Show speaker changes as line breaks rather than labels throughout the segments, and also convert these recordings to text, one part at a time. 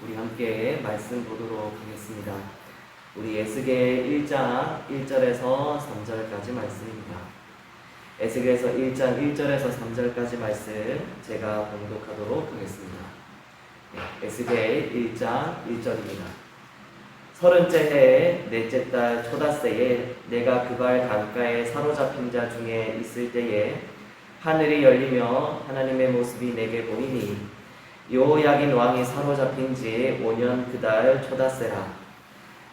우리 함께 말씀 보도록 하겠습니다. 우리 에스겔 1장 1절에서 3절까지 말씀입니다. 에스겔에서 1장 1절에서 3절까지 말씀 제가 봉독하도록 하겠습니다. 에스겔 1장 1절입니다. 30째 해에 넷째 달 초닷새에 내가 그발 강가에 사로잡힌 자 중에 있을 때에 하늘이 열리며 하나님의 모습이 내게 보이니 여호야긴 왕이 사로잡힌 지 5년 그달 초닷새라.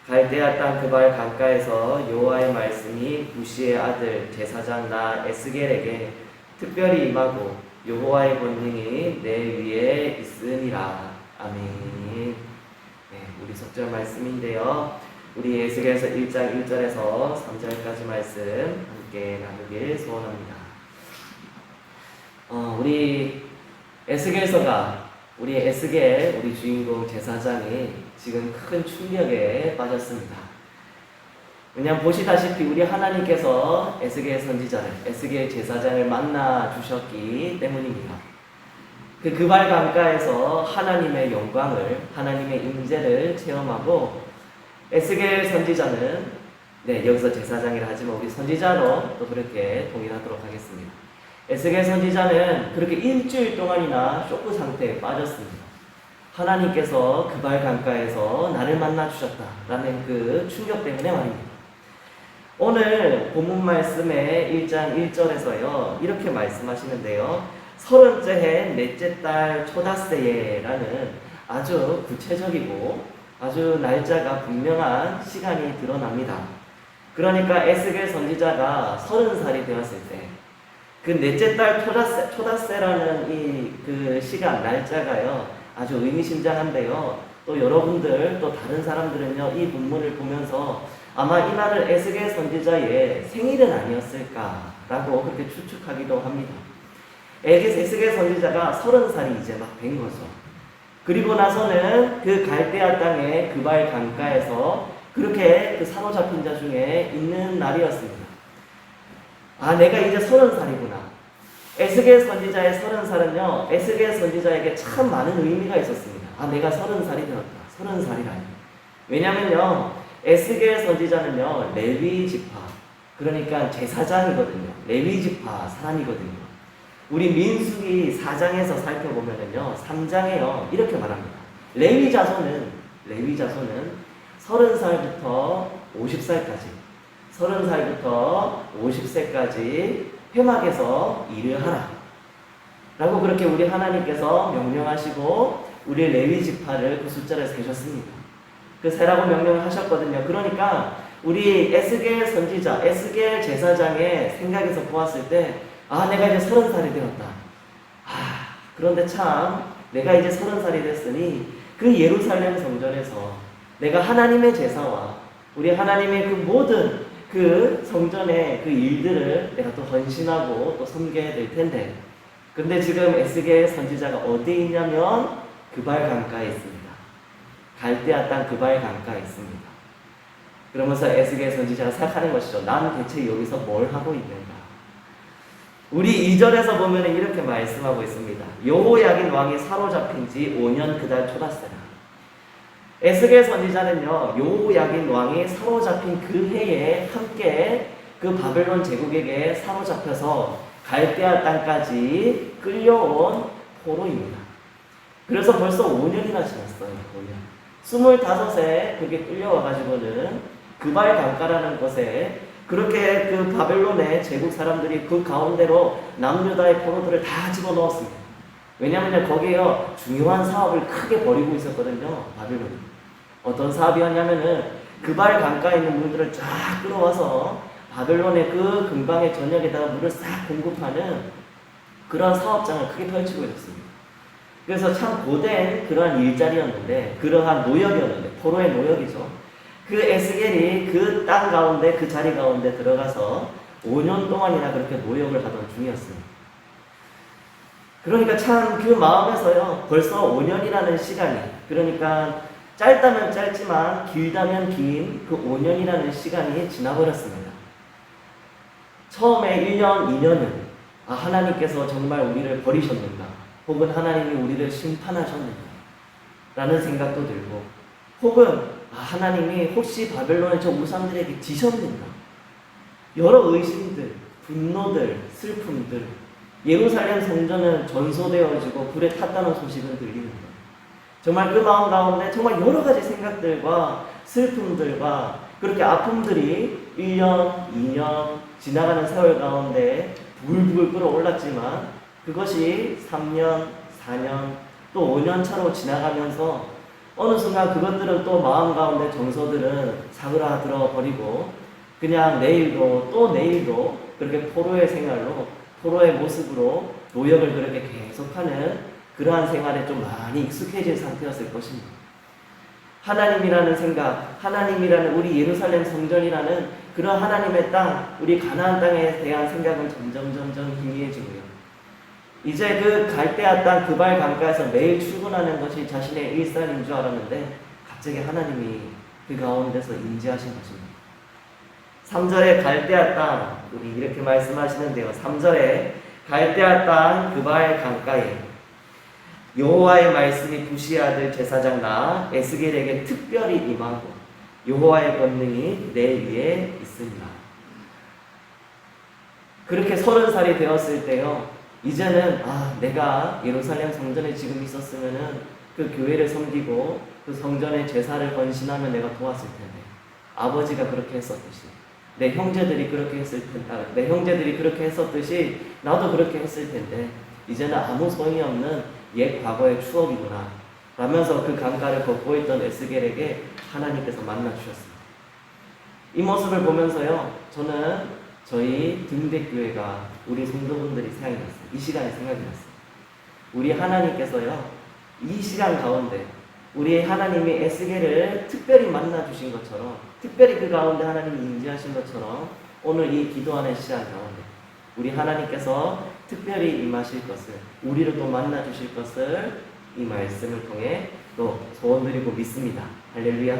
갈대아 땅 그발 강가에서 여호와의 말씀이 부시의 아들 제사장 나 에스겔에게 특별히 임하고 여호와의 권능이 내 위에 있으니라. 아멘. 우리 석절 말씀인데요. 우리 에스겔에서 1장 1절에서 3절까지 말씀 함께 나누길 소원합니다. 우리 에스겔서가 우리 에스겔, 우리 주인공 제사장이 지금 큰 충격에 빠졌습니다. 그냥 보시다시피 우리 하나님께서 에스겔 선지자를, 에스겔 제사장을 만나 주셨기 때문입니다. 그 그발 강가에서 하나님의 영광을, 하나님의 임재를 체험하고 에스겔 선지자는 여기서 제사장이라 하지만 우리 선지자로 또 그렇게 동일하도록 하겠습니다. 에스겔 선지자는 그렇게 일주일 동안이나 쇼크 상태에 빠졌습니다. 하나님께서 그발 강가에서 나를 만나 주셨다라는 그 충격 때문에 말입니다. 오늘 본문 말씀의 1장 1절에서요 이렇게 말씀하시는데요. 30째 해 넷째 달 초닷새에라는 아주 구체적이고 아주 날짜가 분명한 시간이 드러납니다. 그러니까 에스겔 선지자가 30살이 되었을 때 그 넷째 달 초닷새라는 이 그 시간 날짜가요 아주 의미심장한데요. 또 여러분들 또 다른 사람들은요 이 본문을 보면서 아마 이날은 에스겔 선지자의 생일은 아니었을까라고 그렇게 추측하기도 합니다. 에스겔 선지자가 30살이 이제 막 된 거죠. 그리고 나서는 그 갈대아 땅의 그발 강가에서 그렇게 그 사로잡힌 자 중에 있는 날이었습니다. 내가 이제 30살이구나. 에스겔 선지자의 30살은요, 에스겔 선지자에게 참 많은 의미가 있었습니다. 내가 30살이 되었다. 30살이라니. 왜냐면요, 에스겔 선지자는요, 레위 지파, 그러니까 제사장이거든요. 레위 지파 사람이거든요. 우리 민수기 4장에서 살펴보면은요, 3장에요, 이렇게 말합니다. 레위 자손은 30살부터 50살까지, 30살부터 50세까지 회막에서 일을 하라. 라고 그렇게 우리 하나님께서 명령하시고, 우리 레위 지파를 그 숫자를 세셨습니다. 그 세라고 명령을 하셨거든요. 그러니까, 우리 에스겔 선지자, 에스겔 제사장의 생각에서 보았을 때, 내가 이제 30살이 되었다. 그런데 참, 내가 이제 30살이 됐으니, 그 예루살렘 성전에서 내가 하나님의 제사와 우리 하나님의 그 모든 그 성전의 그 일들을 내가 또 헌신하고 또 섬겨야 될 텐데, 근데 지금 에스겔 선지자가 어디에 있냐면 그발 강가에 있습니다. 갈대아 땅 그발 강가에 있습니다. 그러면서 에스겔 선지자가 생각하는 것이죠. 난 대체 여기서 뭘 하고 있는가? 우리 2절에서 보면 이렇게 말씀하고 있습니다. 여호야긴 왕이 사로잡힌 지 5년 그달 초닷새라. 에스겔 선지자는요, 여호야긴 왕이 사로잡힌 그 해에 함께 그 바벨론 제국에게 사로잡혀서 갈대아 땅까지 끌려온 포로입니다. 그래서 벌써 5년이나 지났어요. 5년. 25세 그게 끌려와가지고는 그발 강가라는 곳에 그렇게 그 바벨론의 제국 사람들이 그 가운데로 남유다의 포로들을 다 집어넣었습니다. 왜냐하면 거기에요 중요한 사업을 크게 벌이고 있었거든요. 바벨론이. 어떤 사업이었냐면은 그발 강가에 있는 물들을 쫙 끌어와서 바벨론의 그 근방의 전역에다가 물을 싹 공급하는 그런 사업장을 크게 펼치고 있었습니다. 그래서 참 고된 그러한 일자리였는데, 그러한 노역이었는데, 포로의 노역이죠. 그 에스겔이 그 땅 가운데, 그 자리 가운데 들어가서 5년 동안이나 그렇게 노역을 하던 중이었습니다. 그러니까 참 그 마음에서요, 벌써 5년이라는 시간이, 그러니까 짧다면 짧지만 길다면 긴 그 5년이라는 시간이 지나버렸습니다. 처음에 1년, 2년은 하나님께서 정말 우리를 버리셨는가? 혹은 하나님이 우리를 심판하셨는가? 라는 생각도 들고, 혹은 하나님이 혹시 바벨론의 저 우상들에게 지셨는가? 여러 의심들, 분노들, 슬픔들, 예루살렘 성전은 전소되어지고 불에 탔다는 소식은 들리는 거예요. 정말 그 마음 가운데 정말 여러 가지 생각들과 슬픔들과 그렇게 아픔들이 1년, 2년 지나가는 세월 가운데 불불 끌어올랐지만 그것이 3년, 4년, 또 5년 차로 지나가면서 어느 순간 그것들은 또 마음 가운데 정서들은 사그라들어 버리고 그냥 내일도 또 내일도 그렇게 포로의 생활로 포로의 모습으로 노역을 그렇게 계속하는 그러한 생활에 좀 많이 익숙해진 상태였을 것입니다. 하나님이라는 생각, 하나님이라는 우리 예루살렘 성전이라는 그런 하나님의 땅, 우리 가나안 땅에 대한 생각은 점점 희미해지고요. 이제 그 갈대아 땅 그발 강가에서 매일 출근하는 것이 자신의 일상인 줄 알았는데 갑자기 하나님이 그 가운데서 임재하신 것입니다. 3절에 갈대아 땅, 우리 이렇게 말씀하시는데요. 3절에 갈대아 땅 그발 강가에 여호와의 말씀이 부시의 아들 제사장 나 에스겔에게 특별히 임하고 여호와의 권능이 내 위에 있습니다. 그렇게 30살이 되었을 때요, 이제는 내가 예루살렘 성전에 지금 있었으면은 그 교회를 섬기고 그 성전의 제사를 헌신하면 내가 도왔을 텐데, 아버지가 그렇게 했었듯이 내 형제들이 그렇게 했었듯이 나도 그렇게 했을 텐데 이제는 아무 소용이 없는 옛 과거의 추억이구나 라면서 그 강가를 걷고 있던 에스겔에게 하나님께서 만나주셨습니다. 이 모습을 보면서요, 저는 저희 등대교회가 우리 성도분들이 생각이 났어요. 이 시간에 생각이 났어요. 우리 하나님께서요, 이 시간 가운데 우리 하나님이 에스겔을 특별히 만나주신 것처럼, 특별히 그 가운데 하나님이 임재하신 것처럼 오늘 이 기도하는 시간 가운데 우리 하나님께서 특별히 임하실 것을, 우리를 또 만나주실 것을 이 말씀을 통해 또 소원드리고 믿습니다. 할렐루야.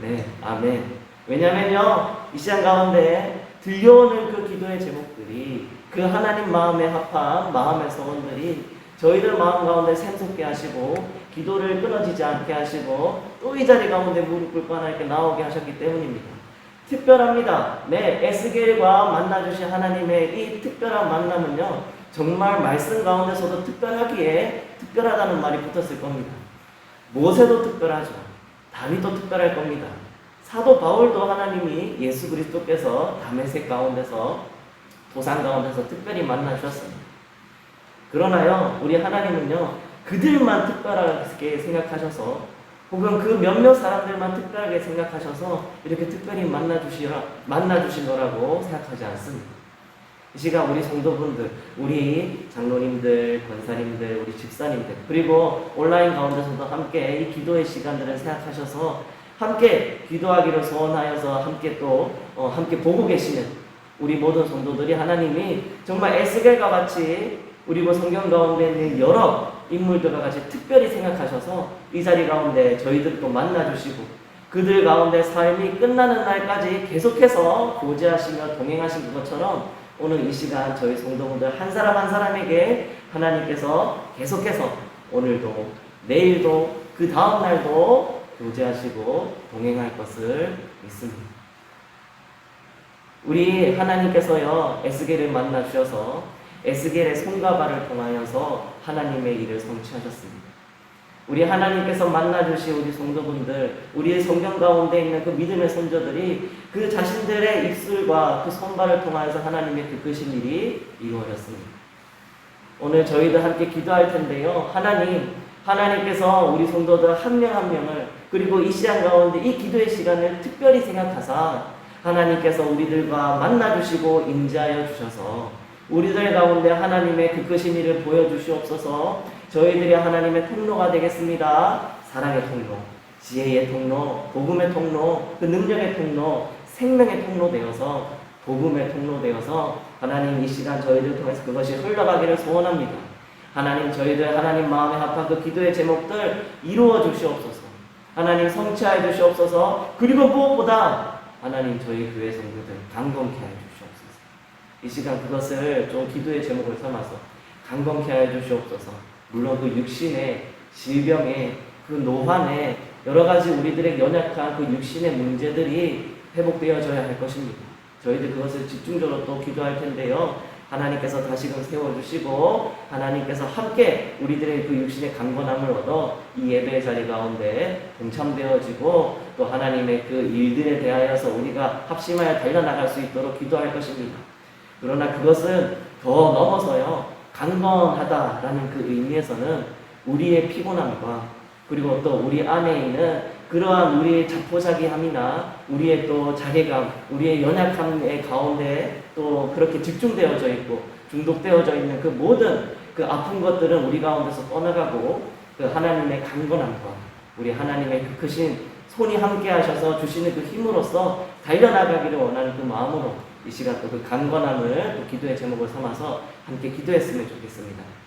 네, 아멘. 왜냐면요, 이 시간 가운데 들려오는 그 기도의 제목들이 그 하나님 마음에 합한 마음의 소원들이 저희들 마음 가운데 샘솟게 하시고 기도를 끊어지지 않게 하시고 또 이 자리 가운데 무릎 꿇고 하나님께 나오게 하셨기 때문입니다. 특별합니다. 네, 에스겔과 만나주신 하나님의 이 특별한 만남은요, 정말 말씀 가운데서도 특별하기에 특별하다는 말이 붙었을 겁니다. 모세도 특별하죠. 다윗도 특별할 겁니다. 사도 바울도 하나님이 예수 그리스도께서 다메섹 가운데서 도상 가운데서 특별히 만나주셨습니다. 그러나요, 우리 하나님은요, 그들만 특별하게 생각하셔서 혹은 그 몇몇 사람들만 특별하게 생각하셔서 이렇게 특별히 만나주신 거라고 생각하지 않습니다. 이 시간 우리 성도분들, 우리 장로님들, 권사님들, 우리 집사님들, 그리고 온라인 가운데서도 함께 이 기도의 시간들을 생각하셔서 함께 기도하기를 소원하여서 함께 또 함께 보고 계시는 우리 모든 성도들이 하나님이 정말 에스겔과 같이 우리 성경 가운데 있는 여러 인물들과 같이 특별히 생각하셔서 이 자리 가운데 저희들도 만나주시고 그들 가운데 삶이 끝나는 날까지 계속해서 교제하시며 동행하신 것처럼 오늘 이 시간 저희 성도분들 한 사람 한 사람에게 하나님께서 계속해서 오늘도 내일도 그 다음 날도 교제하시고 동행할 것을 믿습니다. 우리 하나님께서요, 에스겔을 만나 주셔서 에스겔의 손과 발을 통하여서 하나님의 일을 성취하셨습니다. 우리 하나님께서 만나주신 우리 성도분들, 우리의 성경 가운데 있는 그 믿음의 손자들이 그 자신들의 입술과 그 손발을 통하여서 하나님의 그 일이 이루어졌습니다. 오늘 저희도 함께 기도할 텐데요, 하나님께서 우리 성도들 한 명 한 명을, 그리고 이 시간 가운데 이 기도의 시간을 특별히 생각하사 하나님께서 우리들과 만나주시고 임재하여 주셔서 우리들 가운데 하나님의 그 크신 일을 보여주시옵소서. 저희들이 하나님의 통로가 되겠습니다. 사랑의 통로, 지혜의 통로, 복음의 통로, 그 능력의 통로, 생명의 통로 되어서, 복음의 통로 되어서 하나님 이 시간 저희들 통해서 그것이 흘러가기를 소원합니다. 하나님, 저희들 하나님 마음에 합한 그 기도의 제목들 이루어 주시옵소서. 하나님 성취하여 주시옵소서. 그리고 무엇보다 하나님 저희 교회 성도들 강건케 하여 주시옵소서. 이 시간 그것을 좀 기도의 제목을 삼아서 강건케 하여 주시옵소서. 물론 그 육신의 질병의 그 노환에 여러 가지 우리들의 연약한 그 육신의 문제들이 회복되어져야 할 것입니다. 저희들 그것을 집중적으로 또 기도할 텐데요. 하나님께서 다시금 세워주시고 하나님께서 함께 우리들의 그 육신의 강건함을 얻어 이 예배의 자리 가운데 동참되어지고 또 하나님의 그 일들에 대하여서 우리가 합심하여 달려나갈 수 있도록 기도할 것입니다. 그러나 그것은 더 넘어서요, 강건하다라는 그 의미에서는 우리의 피곤함과 그리고 또 우리 안에 있는 그러한 우리의 자포자기함이나 우리의 또 자괴감, 우리의 연약함의 가운데 또 그렇게 집중되어져 있고 중독되어져 있는 그 모든 그 아픈 것들은 우리 가운데서 떠나가고 그 하나님의 강건함과 우리 하나님의 그 크신 손이 함께 하셔서 주시는 그 힘으로써 달려나가기를 원하는 그 마음으로 이 시간 또 그 강건함을 또 기도의 제목을 삼아서 함께 기도했으면 좋겠습니다.